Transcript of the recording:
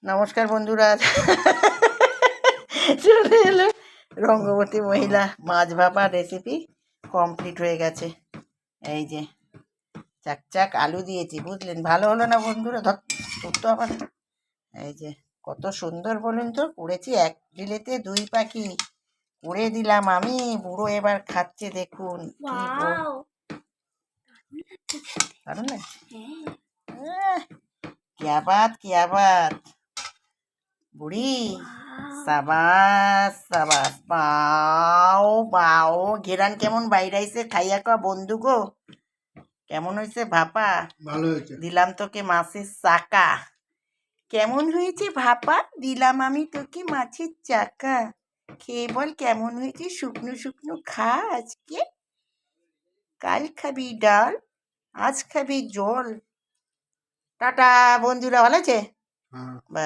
নমস্কার বন্ধুরা, চলে এলো রঙ্গবতী মহিলা মাছ ভাপা রেসিপি কমপ্লিট হয়ে গেছে। এই যে চাকচাক আলু দিয়েছি, বুঝলেন? ভালো হলো না বন্ধুরা? ধরতো আবার। এই যে কত সুন্দর বলুন তো, উড়েছি এক ঢিলেতে দুই পাখি। উড়ে দিলাম আমি, বুড়ো এবার খাচ্ছে, দেখুন কি দারুণ লাগছে। क्या बात क्या बात বুড়ি, সাবাস সাবাস, বাও বাও। ঘেরান কেমন বাইরাইছে, খাইয়া কা বন্ধু গো, কেমন হয়েছে ভাপা? ভালো হয়েছে। দিলাম তোকে মাছের চাকা। কেমন হয়েছে ভাপা? দিলাম আমি তোকে মাছের চাকা। খেয়ে বল কেমন হয়েছে। শুকনো শুকনো খা আজকে, কাল খাবি ডাল, আজ খাবি জল। টাটা বন্ধুরা, ভালো আছে? হ্যাঁ।